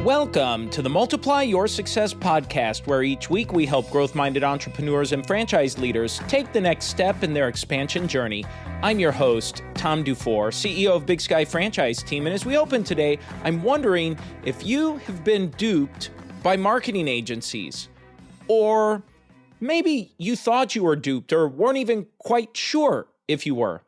Welcome to the Multiply Your Success podcast, where each week we help growth-minded entrepreneurs and franchise leaders take the next step in their expansion journey. I'm your host, Tom Dufour, CEO of Big Sky Franchise Team, and as we open today, I'm wondering if you have been duped by marketing agencies, or maybe you thought you were duped or weren't even quite sure if you were.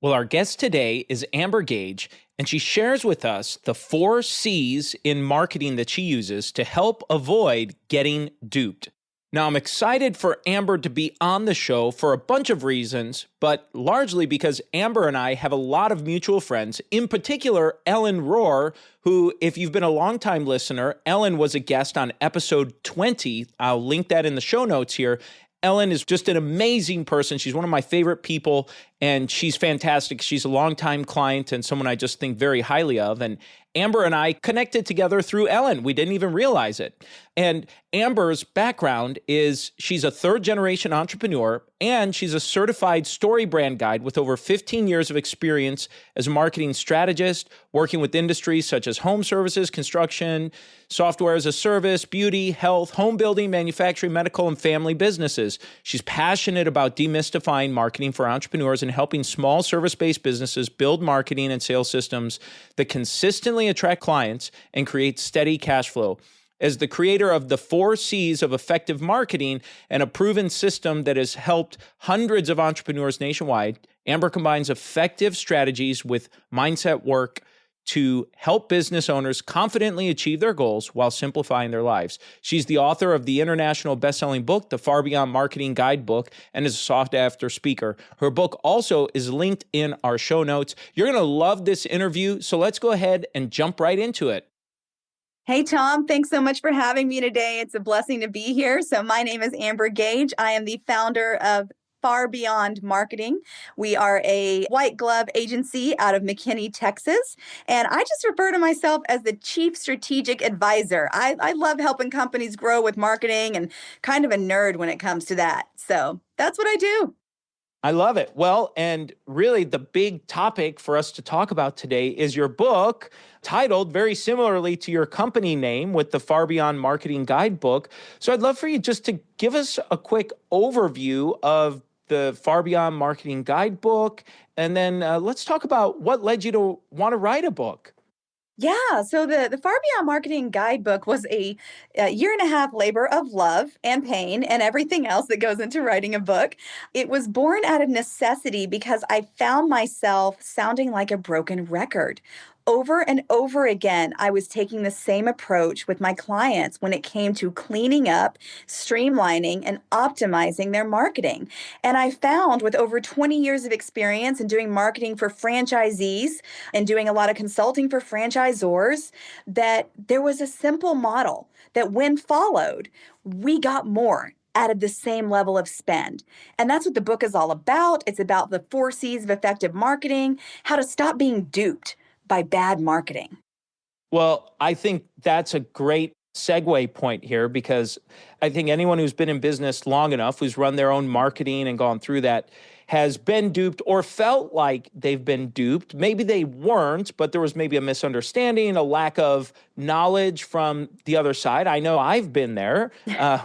Well, our guest today is Amber Gage, and she shares with us the 4 C's in marketing that she uses to help avoid getting duped. Now, I'm excited for Amber to be on the show for a bunch of reasons, but largely because Amber and I have a lot of mutual friends, in particular, Ellen Rohr, who, if you've been a longtime listener, Ellen was a guest on episode 20. I'll link that in the show notes here. Ellen is just an amazing person. She's one of my favorite people, and she's fantastic. She's a longtime client and someone I just think very highly of. And Amber and I connected together through Ellen. We didn't even realize it. And Amber's background is she's a third-generation entrepreneur, and she's a certified story brand guide with over 15 years of experience as a marketing strategist, working with industries such as home services, construction, software as a service, beauty, health, home building, manufacturing, medical, and family businesses. She's passionate about demystifying marketing for entrepreneurs and helping small service-based businesses build marketing and sales systems that consistently attract clients and create steady cash flow. As the creator of the 4 C's of effective marketing and a proven system that has helped hundreds of entrepreneurs nationwide, Amber combines effective strategies with mindset work to help business owners confidently achieve their goals while simplifying their lives. She's the author of the international best-selling book, The Far Beyond Marketing Guidebook, and is a sought-after speaker. Her book also is linked in our show notes. You're going to love this interview, so let's go ahead and jump right into it. Hey, Tom, thanks so much for having me today. It's a blessing to be here. So my name is Amber Gage. I am the founder of Far Beyond Marketing. We are a white glove agency out of McKinney, Texas. And I just refer to myself as the chief strategic advisor. I love helping companies grow with marketing and kind of a nerd when it comes to that. So that's what I do. I love it. Well, and really the big topic for us to talk about today is your book, titled very similarly to your company name, with the Far Beyond Marketing Guidebook. So I'd love for you just to give us a quick overview of the Far Beyond Marketing Guidebook, and then let's talk about what led you to want to write a book. Yeah, so the Far Beyond Marketing Guidebook was a year and a half labor of love and pain and everything else that goes into writing a book. It was born out of necessity because I found myself sounding like a broken record. Over and over again, I was taking the same approach with my clients when it came to cleaning up, streamlining, and optimizing their marketing. And I found, with over 20 years of experience in doing marketing for franchisees and doing a lot of consulting for franchisors, that there was a simple model that, when followed, we got more out of the same level of spend. And that's what the book is all about. It's about the 4 C's of effective marketing, how to stop being duped by bad marketing. Well, I think that's a great segue point here, because I think anyone who's been in business long enough, who's run their own marketing and gone through that, has been duped or felt like they've been duped. Maybe they weren't, but there was maybe a misunderstanding, a lack of knowledge from the other side. I know I've been there,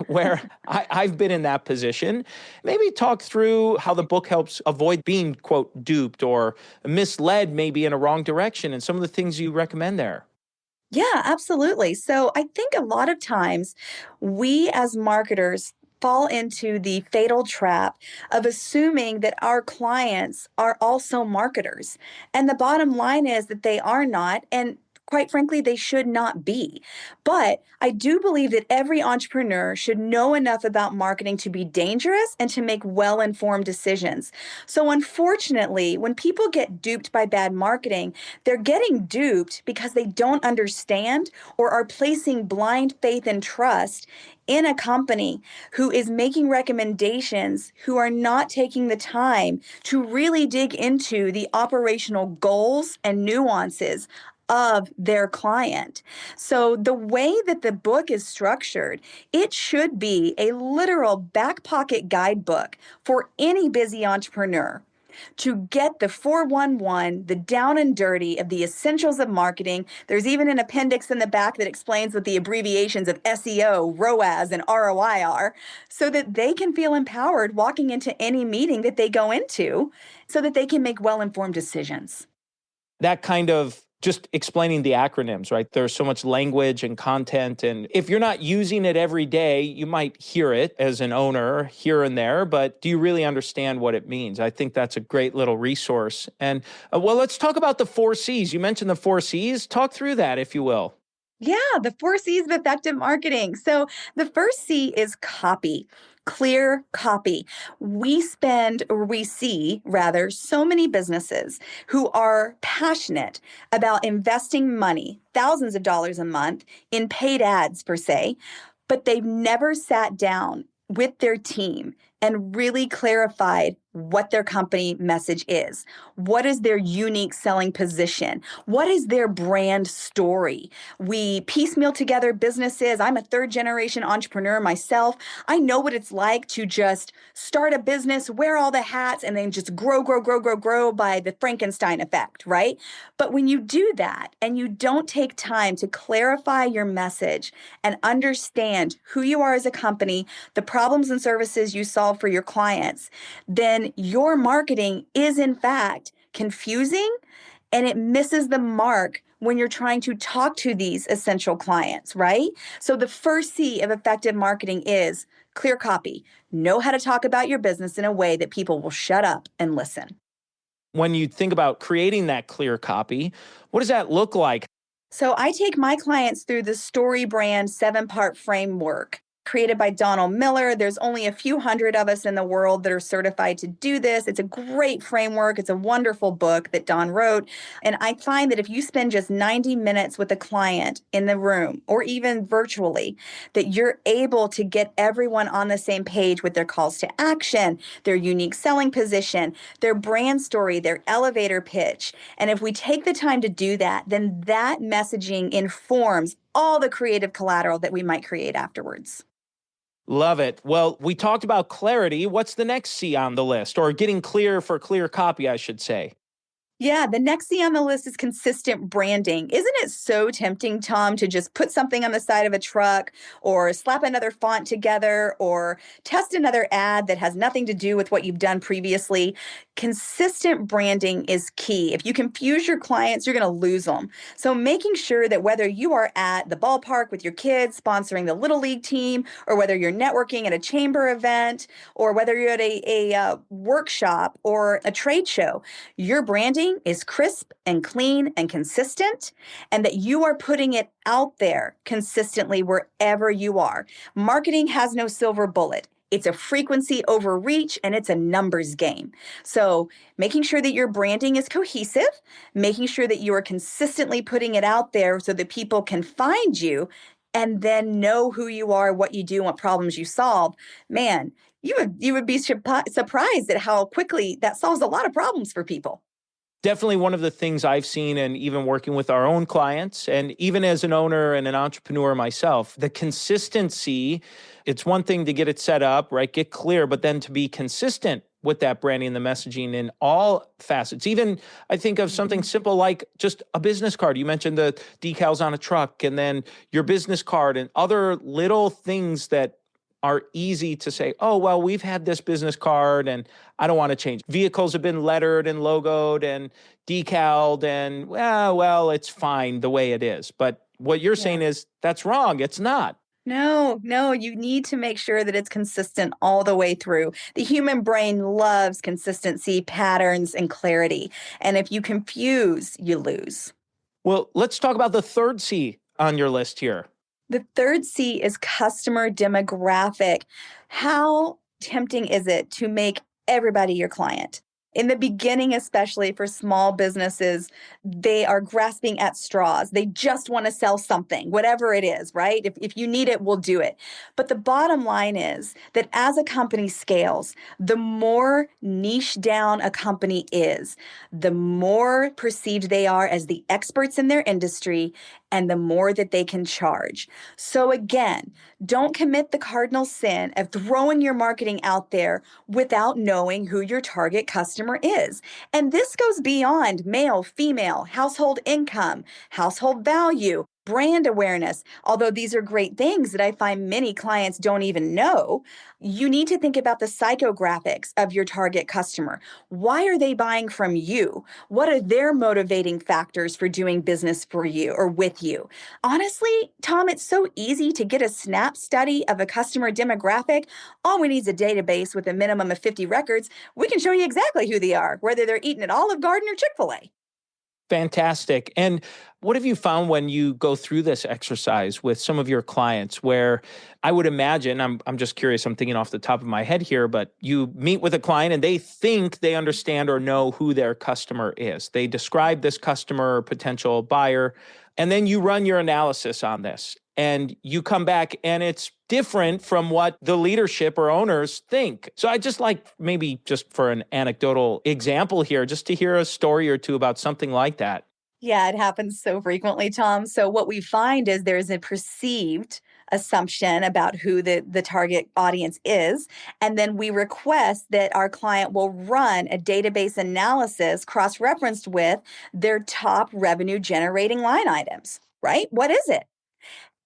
where I've been in that position. Maybe talk through how the book helps avoid being, quote, duped or misled maybe in a wrong direction, and some of the things you recommend there. Yeah, absolutely. So I think a lot of times we as marketers fall into the fatal trap of assuming that our clients are also marketers. And the bottom line is that they are not. And quite frankly, they should not be. But I do believe that every entrepreneur should know enough about marketing to be dangerous and to make well-informed decisions. So unfortunately, when people get duped by bad marketing, they're getting duped because they don't understand or are placing blind faith and trust in a company who is making recommendations, who are not taking the time to really dig into the operational goals and nuances of their client. So the way that the book is structured, it should be a literal back pocket guidebook for any busy entrepreneur. to get the 411, the down and dirty of the essentials of marketing. There's even an appendix in the back that explains what the abbreviations of SEO, ROAS, and ROI are, so that they can feel empowered walking into any meeting that they go into, so that they can make well-informed decisions. That kind of just explaining the acronyms, right? There's so much language and content. And if you're not using it every day, you might hear it as an owner here and there, but do you really understand what it means? I think that's a great little resource. And well, let's talk about the 4 C's. You mentioned the 4 C's. Talk through that, if you will. Yeah, the 4 C's of effective marketing. So the first C is copy. Clear copy. We see rather, so many businesses who are passionate about investing money, thousands of dollars a month, in paid ads per se, but they've never sat down with their team and really clarified what their company message is. What is their unique selling position? What is their brand story? We piecemeal together businesses. I'm a third generation entrepreneur myself. I know what it's like to just start a business, wear all the hats, and then just grow by the Frankenstein effect, right? But when you do that and you don't take time to clarify your message and understand who you are as a company, the problems and services you solve for your clients, then your marketing is in fact confusing, and it misses the mark when you're trying to talk to these essential clients, right? So the first C of effective marketing is clear copy. Know how to talk about your business in a way that people will shut up and listen. When you think about creating that clear copy, what does that look like? So I take my clients through the Story Brand 7-part framework created by Donald Miller. There's only a few hundred of us in the world that are certified to do this. It's a great framework. It's a wonderful book that Don wrote. And I find that if you spend just 90 minutes with a client in the room or even virtually, that you're able to get everyone on the same page with their calls to action, their unique selling position, their brand story, their elevator pitch. And if we take the time to do that, then that messaging informs all the creative collateral that we might create afterwards. Love it. Well, we talked about clarity. What's the next C on the list? Or getting clear for clear copy, I should say. Yeah, the next C on the list is consistent branding. Isn't it so tempting, Tom, to just put something on the side of a truck or slap another font together or test another ad that has nothing to do with what you've done previously? Consistent branding is key. If you confuse your clients, you're going to lose them. So making sure that whether you are at the ballpark with your kids sponsoring the Little League team, or whether you're networking at a chamber event, or whether you're at a workshop or a trade show, your branding is crisp and clean and consistent, and that you are putting it out there consistently wherever you are. Marketing has no silver bullet. It's a frequency over reach, and it's a numbers game. So making sure that your branding is cohesive, making sure that you are consistently putting it out there so that people can find you and then know who you are, what you do, and what problems you solve. Man, you would be surprised at how quickly that solves a lot of problems for people. Definitely one of the things I've seen, and even working with our own clients, and even as an owner and an entrepreneur myself, the consistency, it's one thing to get it set up, right? Get clear, but then to be consistent with that branding and the messaging in all facets. Even I think of something simple like just a business card. You mentioned the decals on a truck, and then your business card and other little things that are easy to say, oh, well, we've had this business card and I don't want to change. Vehicles have been lettered and logoed and decaled, and well, it's fine the way it is. But what you're saying is that's wrong. It's not. No, you need to make sure that it's consistent all the way through. The human brain loves consistency, patterns, and clarity. And if you confuse, you lose. Well, let's talk about the third C on your list here. The third C is customer demographic. How tempting is it to make everybody your client? In the beginning, especially for small businesses, they are grasping at straws. They just want to sell something, whatever it is, right? If you need it, we'll do it. But the bottom line is that as a company scales, the more niche down a company is, the more perceived they are as the experts in their industry, and the more that they can charge. So again, don't commit the cardinal sin of throwing your marketing out there without knowing who your target customer is. And this goes beyond male, female, household income, household value, brand awareness. Although these are great things that I find many clients don't even know, you need to think about the psychographics of your target customer. Why are they buying from you? What are their motivating factors for doing business for you or with you? Honestly, Tom, it's so easy to get a snap study of a customer demographic. All we need is a database with a minimum of 50 records. We can show you exactly who they are, whether they're eating at Olive Garden or Chick-fil-A. Fantastic. And what have you found when you go through this exercise with some of your clients where I would imagine, I'm just curious, I'm thinking off the top of my head here, but you meet with a client and they think they understand or know who their customer is. They describe this customer or potential buyer, and then you run your analysis on this and you come back and it's different from what the leadership or owners think. So I just like, maybe just for an anecdotal example here, just to hear a story or two about something like that. Yeah, it happens so frequently, Tom. So what we find is there's a perceived assumption about who the target audience is. And then we request that our client will run a database analysis cross-referenced with their top revenue generating line items, right? What is it?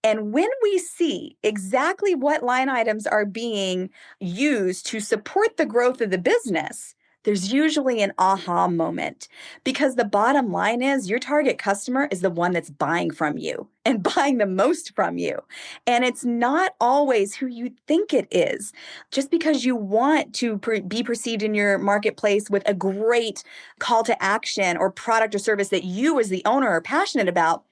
And when we see exactly what line items are being used to support the growth of the business, there's usually an aha moment, because the bottom line is your target customer is the one that's buying from you and buying the most from you. And it's not always who you think it is. Just because you want to be perceived in your marketplace with a great call to action or product or service that you as the owner are passionate about,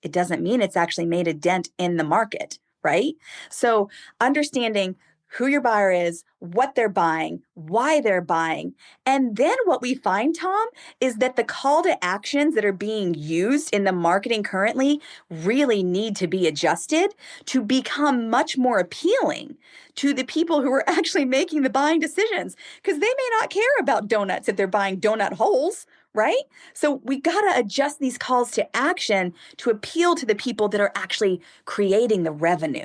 it doesn't mean it's actually made a dent in the market, right? So understanding who your buyer is, what they're buying, why they're buying. And then what we find, Tom, is that the call to actions that are being used in the marketing currently really need to be adjusted to become much more appealing to the people who are actually making the buying decisions, because they may not care about donuts if they're buying donut holes, right? So we got to adjust these calls to action to appeal to the people that are actually creating the revenue.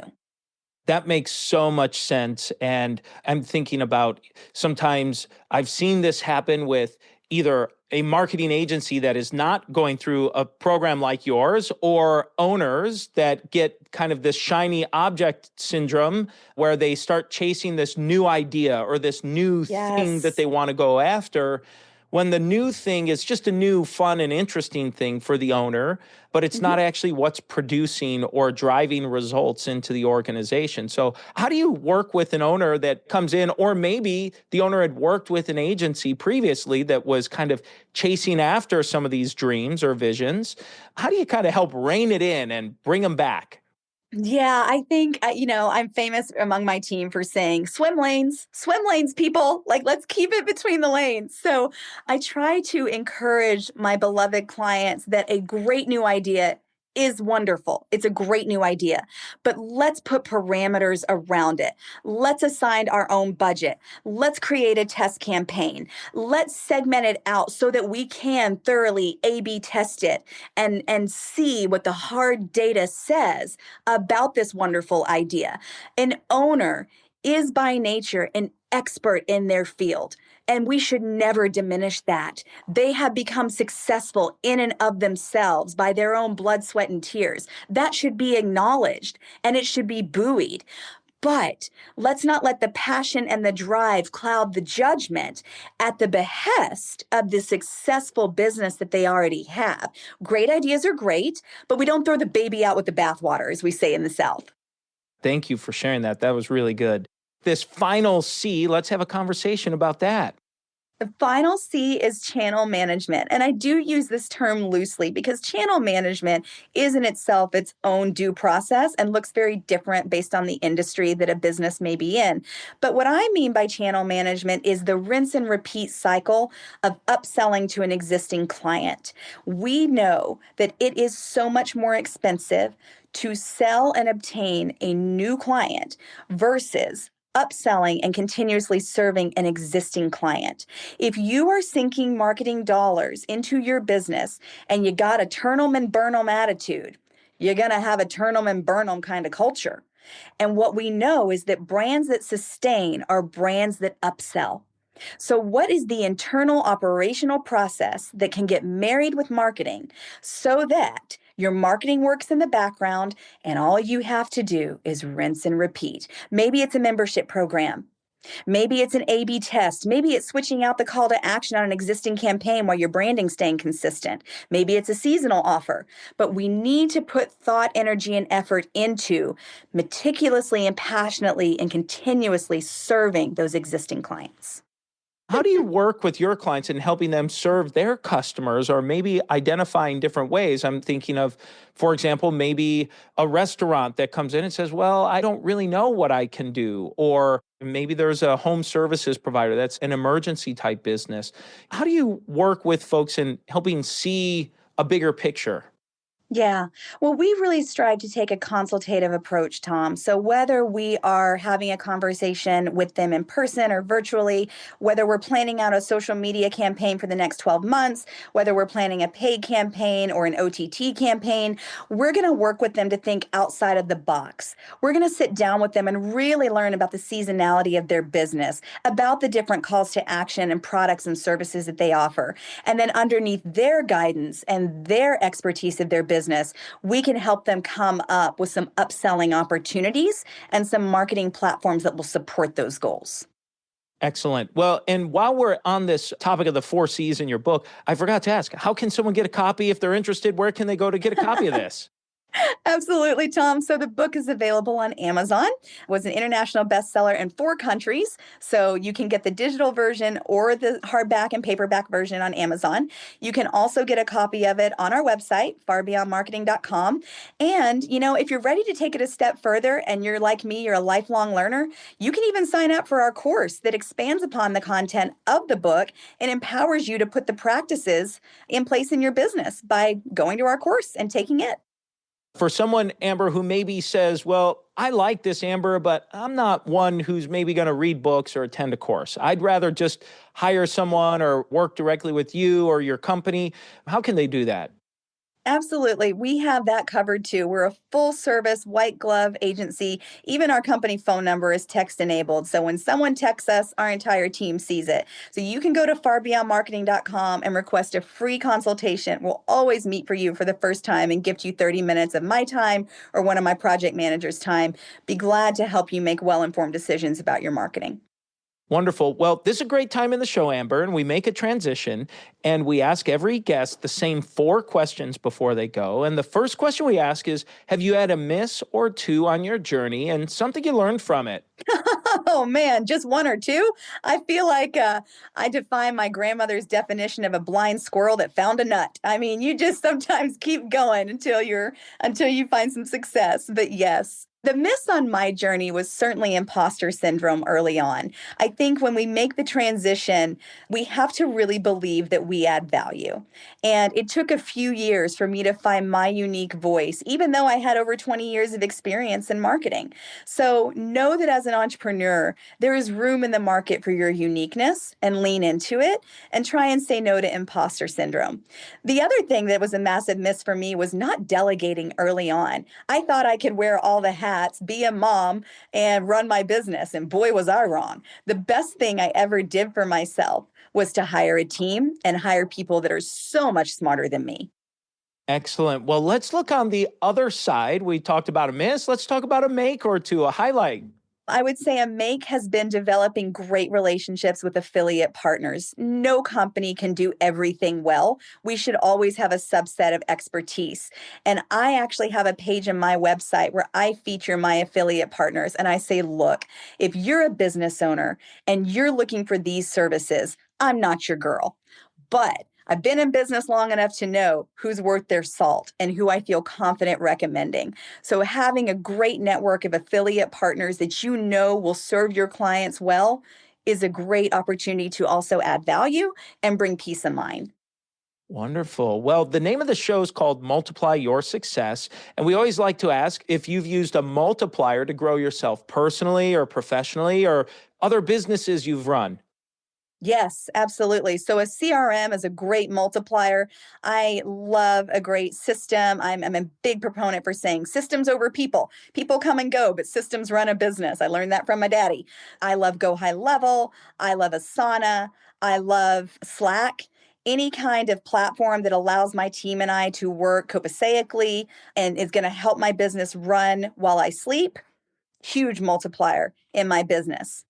That makes so much sense. And I'm thinking about, sometimes I've seen this happen with either a marketing agency that is not going through a program like yours, or owners that get kind of this shiny object syndrome where they start chasing this new idea or this new thing that Yes. they want to go after, when the new thing is just a new, fun, and interesting thing for the owner, but it's Mhm. not actually what's producing or driving results into the organization. So, how do you work with an owner that comes in, or maybe the owner had worked with an agency previously that was kind of chasing after some of these dreams or visions? How do you kind of help rein it in and bring them back? Yeah, I think, I'm famous among my team for saying swim lanes, people. Like, let's keep it between the lanes. So I try to encourage my beloved clients that a great new idea is wonderful. It's a great new idea, but let's put parameters around it. Let's assign our own budget. Let's create a test campaign. Let's segment it out so that we can thoroughly A/B test it and see what the hard data says about this wonderful idea. An owner is by nature an expert in their field, and we should never diminish that. They have become successful in and of themselves by their own blood, sweat, and tears. That should be acknowledged and it should be buoyed. But let's not let the passion and the drive cloud the judgment at the behest of the successful business that they already have. Great ideas are great, but we don't throw the baby out with the bathwater, as we say in the South. Thank you for sharing that. That was really good. This final C, let's have a conversation about that. The final C is channel management. And I do use this term loosely because channel management is in itself its own due process and looks very different based on the industry that a business may be in. But what I mean by channel management is the rinse and repeat cycle of upselling to an existing client. We know that it is so much more expensive to sell and obtain a new client versus upselling and continuously serving an existing client. If you are sinking marketing dollars into your business and you got a turn 'em and burn 'em attitude, You're going to have a turn 'em and burn 'em kind of culture. And what we know is that brands that sustain are brands that upsell. So, what is the internal operational process that can get married with marketing so that your marketing works in the background and all you have to do is rinse and repeat? Maybe it's a membership program. Maybe it's an A B test. Maybe it's switching out the call to action on an existing campaign while your branding's staying consistent. Maybe it's a seasonal offer. But we need to put thought, energy, and effort into meticulously and passionately and continuously serving those existing clients. How do you work with your clients in helping them serve their customers or maybe identifying different ways? I'm thinking of, for example, maybe a restaurant that comes in and says, well, I don't really know what I can do. Or maybe there's a home services provider that's an emergency type business. How do you work with folks in helping see a bigger picture? Yeah. Well, we really strive to take a consultative approach, Tom. So, whether we are having a conversation with them in person or virtually, whether we're planning out a social media campaign for the next 12 months, whether we're planning a paid campaign or an OTT campaign, we're going to work with them to think outside of the box. We're going to sit down with them and really learn about the seasonality of their business, about the different calls to action and products and services that they offer. And then, underneath their guidance and their expertise of their business, we can help them come up with some upselling opportunities and some marketing platforms that will support those goals. Excellent. Well, and while we're on this topic of the 4 C's in your book, I forgot to ask, how can someone get a copy if they're interested? Where can they go to get a copy of this? Absolutely, Tom. So the book is available on Amazon. It was an international bestseller in 4 countries. So you can get the digital version or the hardback and paperback version on Amazon. You can also get a copy of it on our website, farbeyondmarketing.com. And, if you're ready to take it a step further and you're like me, you're a lifelong learner, you can even sign up for our course that expands upon the content of the book and empowers you to put the practices in place in your business by going to our course and taking it. For someone, Amber, who maybe says, well, I like this, Amber, but I'm not one who's maybe going to read books or attend a course. I'd rather just hire someone or work directly with you or your company. How can they do that? Absolutely. We have that covered too. We're a full service white glove agency. Even our company phone number is text enabled. So when someone texts us, our entire team sees it. So you can go to farbeyondmarketing.com and request a free consultation. We'll always meet for you for the first time and gift you 30 minutes of my time or one of my project managers' time. Be glad to help you make well-informed decisions about your marketing. Wonderful. Well, this is a great time in the show, Amber, and we make a transition and we ask every guest the same 4 questions before they go. And the first question we ask is, have you had a miss or two on your journey and something you learned from it? Oh man, just one or two? I feel like I define my grandmother's definition of a blind squirrel that found a nut. I mean, you just sometimes keep going until you find some success. But yes, the miss on my journey was certainly imposter syndrome early on. I think when we make the transition, we have to really believe that we add value. And it took a few years for me to find my unique voice, even though I had over 20 years of experience in marketing. So know that as an entrepreneur, there is room in the market for your uniqueness and lean into it and try and say no to imposter syndrome. The other thing that was a massive miss for me was not delegating early on. I thought I could wear all the hats, be a mom, and run my business. And boy, was I wrong. The best thing I ever did for myself was to hire a team and hire people that are so much smarter than me. Excellent. Well, let's look on the other side. We talked about a miss. Let's talk about a make or two, a highlight. I would say a make has been developing great relationships with affiliate partners. No company can do everything well. We should always have a subset of expertise. And I actually have a page on my website where I feature my affiliate partners. And I say, look, if you're a business owner and you're looking for these services, I'm not your girl. But I've been in business long enough to know who's worth their salt and who I feel confident recommending. So having a great network of affiliate partners that you know will serve your clients well is a great opportunity to also add value and bring peace of mind. Wonderful. Well, the name of the show is called Multiply Your Success. And we always like to ask if you've used a multiplier to grow yourself personally or professionally or other businesses you've run. Yes, absolutely. So a CRM is a great multiplier. I love a great system. I'm a big proponent for saying systems over people. People come and go, but systems run a business. I learned that from my daddy. I love Go High Level. I love Asana. I love Slack. Any kind of platform that allows my team and I to work copacetically and is going to help my business run while I sleep, huge multiplier in my business.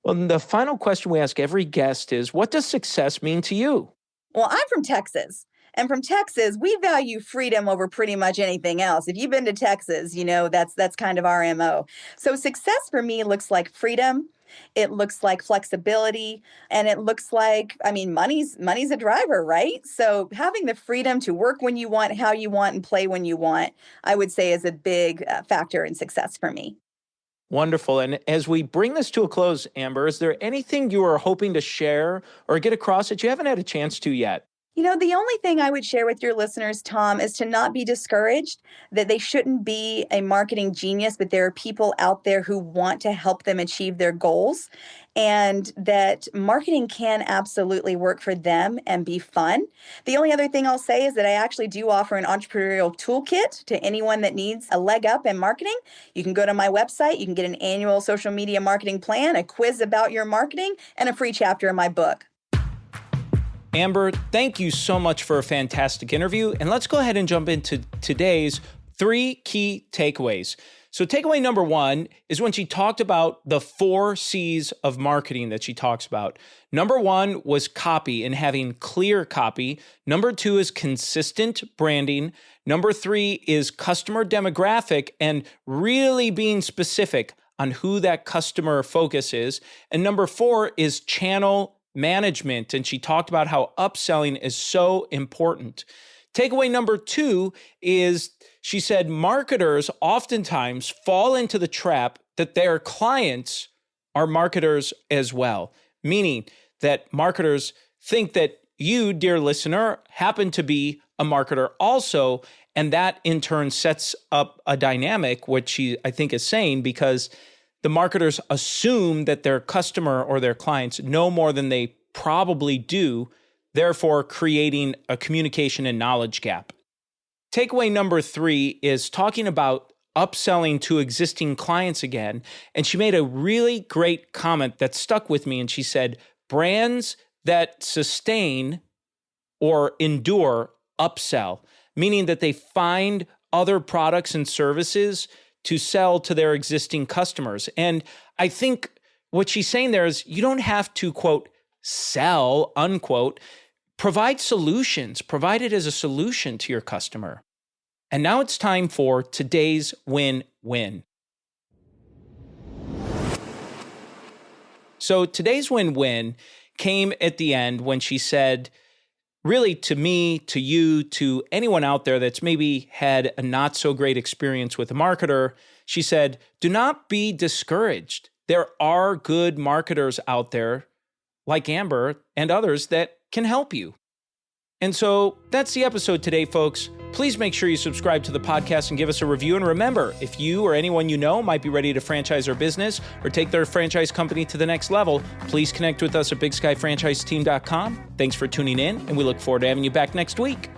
Well, the final question we ask every guest is, what does success mean to you? Well, I'm from Texas. And from Texas, we value freedom over pretty much anything else. If you've been to Texas, you know that's kind of our MO. So success for me looks like freedom. It looks like flexibility, and it looks like, I mean, money's a driver, right? So having the freedom to work when you want, how you want, and play when you want, I would say is a big factor in success for me. Wonderful. And as we bring this to a close, Amber, is there anything you are hoping to share or get across that you haven't had a chance to yet? You know, the only thing I would share with your listeners, Tom, is to not be discouraged, that they shouldn't be a marketing genius, but there are people out there who want to help them achieve their goals, and that marketing can absolutely work for them and be fun. The only other thing I'll say is that I actually do offer an entrepreneurial toolkit to anyone that needs a leg up in marketing. You can go to my website, you can get an annual social media marketing plan, a quiz about your marketing, and a free chapter in my book. Amber, thank you so much for a fantastic interview. And let's go ahead and jump into today's 3 key takeaways. So takeaway number 1 is when she talked about the 4 C's of marketing that she talks about. Number 1 was copy and having clear copy. Number 2 is consistent branding. Number 3 is customer demographic and really being specific on who that customer focus is. And number 4 is channel management. And she talked about how upselling is so important. Takeaway number 2 is she said marketers oftentimes fall into the trap that their clients are marketers as well, meaning that marketers think that you, dear listener, happen to be a marketer also. And that in turn sets up a dynamic, which she, I think, is saying, because the marketers assume that their customer or their clients know more than they probably do, therefore creating a communication and knowledge gap. Takeaway number 3 is talking about upselling to existing clients again. And she made a really great comment that stuck with me. And she said, brands that sustain or endure upsell, meaning that they find other products and services to sell to their existing customers. And I think what she's saying there is you don't have to, quote, sell, unquote, provide solutions, provide it as a solution to your customer. And now it's time for today's win-win. So today's win-win came at the end when she said, really to me, to you, to anyone out there that's maybe had a not so great experience with a marketer, she said, do not be discouraged. There are good marketers out there like Amber and others that can help you. And so that's the episode today, folks. Please make sure you subscribe to the podcast and give us a review. And remember, if you or anyone you know might be ready to franchise their business or take their franchise company to the next level, please connect with us at bigskyfranchiseteam.com. Thanks for tuning in, and we look forward to having you back next week.